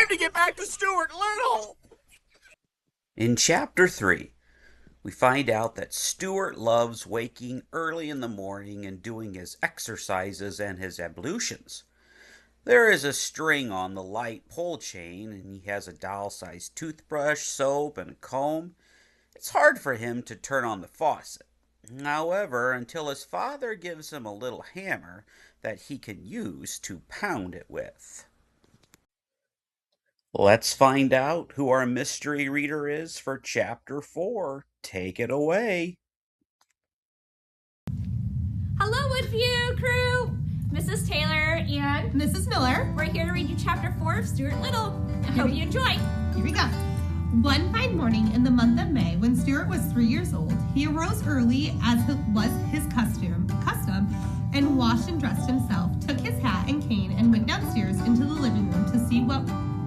time to get back to Stuart Little! In Chapter 3, we find out that Stuart loves waking early in the morning and doing his exercises and his ablutions. There is a string on the light pole chain, and he has a doll-sized toothbrush, soap, and a comb. It's hard for him to turn on the faucet. However, until his father gives him a little hammer that he can use to pound it with. Let's find out who our mystery reader is for Chapter 4. Take it away. Hello, Woodview crew! Mrs. Taylor and Mrs. Miller. We're here to read you Chapter 4 of Stuart Little. I hope you enjoy. Here we go. One fine morning in the month of May, when Stuart was 3 years old, he arose early as was his custom, and washed and dressed himself, took his hat and cane, and went downstairs into the living room to see what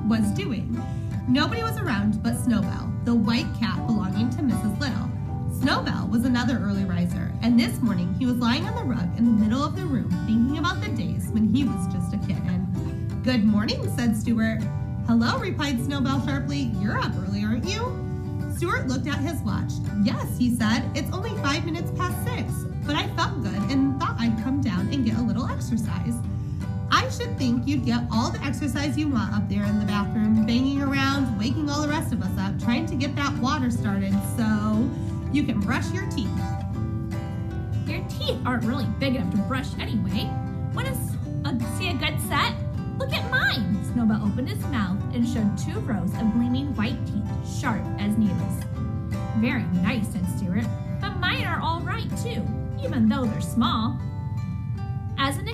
was doing. Nobody was around but Snowbell, the white cat belonging to Mrs. Little. Snowbell was another early riser, and this morning he was lying on the rug in the middle of the room thinking about the days when he was just a kitten. "Good morning," said Stuart. "Hello," replied Snowbell sharply. "You're up early, aren't you?" Stuart looked at his watch. "Yes," he said. "It's only 5 minutes past 6, but I felt good and thought I'd come down and get a little exercise." "I should think you'd get all the exercise you want up there in the bathroom, banging around, waking all the rest of us up, trying to get that water started so you can brush your teeth." Your teeth aren't really big enough to brush anyway. Want to see a good set? Look at mine! Snowbell opened his mouth and showed 2 rows of gleaming white teeth, sharp as needles. "Very nice," said Stuart, "but mine are all right too, even though they're small. As an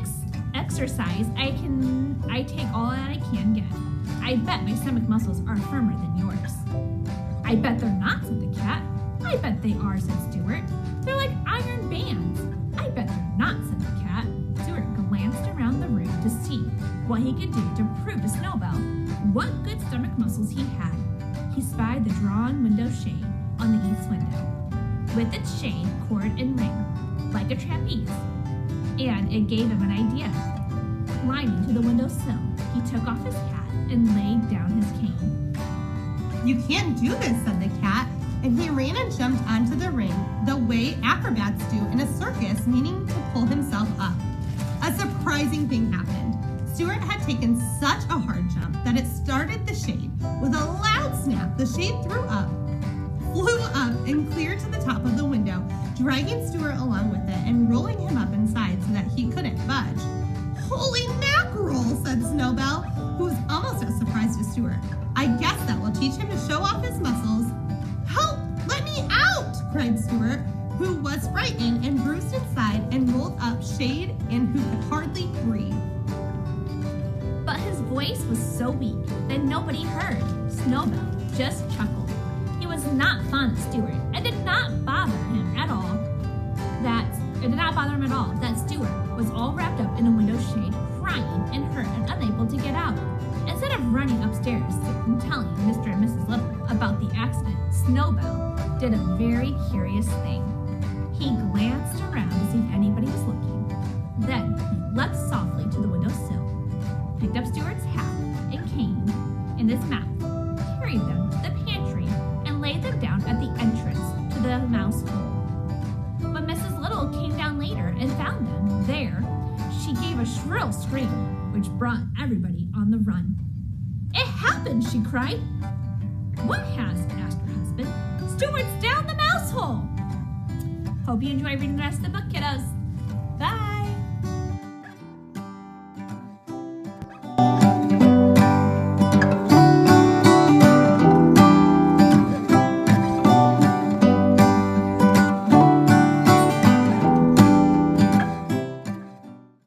exercise, I take all that I can get. I bet my stomach muscles are firmer than yours." "I bet they're not," said the cat. "I bet they are," said Stuart. "They're like iron bands." "I bet they're not," said the cat. Stuart glanced around the room to see what he could do to prove to Snowbell what good stomach muscles he had. He spied the drawn window shade on the east window, with its shade, cord, and ring, like a trapeze, and it gave him an idea. Climbing to the windowsill, he took off his hat and laid down his cane. "You can't do this," said the cat, and he ran and jumped onto the ring the way acrobats do in a circus, meaning to pull himself up. A surprising thing happened. Stuart had taken such a hard jump that it started the shade. With a loud snap, the shade flew up and clear to the top of the window, dragging Stuart along with it and rolling him up inside so that he couldn't budge. "Holy mackerel," said Snowbell, who was almost as surprised as Stuart. "I guess that will teach him to show off his muscles." "Help! Let me out!" cried Stuart, who was frightened and bruised inside and rolled up shade and who could hardly breathe. But his voice was so weak that nobody heard. Snowbell just chuckled. He was not fond of Stuart, and did not bother him at all that Stuart was all wrapped up in a window shade, crying and hurt and unable to get out. Instead of running upstairs and telling Mr. and Mrs. Little about the accident, Snowbell did a very curious thing. He glanced around to see if anybody was looking. Then he leapt softly to the windowsill, picked up Stuart's hat and cane in his mouth, carried them to the pantry, and laid them down at the entrance to the mouse hole. When Mrs. Little came down later and found them there, she gave a shrill scream, which brought everybody on the run. "It happened!" she cried. "What has?" asked her husband. "Stuart's down the mouse hole!" Hope you enjoy reading the rest of the book, kiddos. Bye!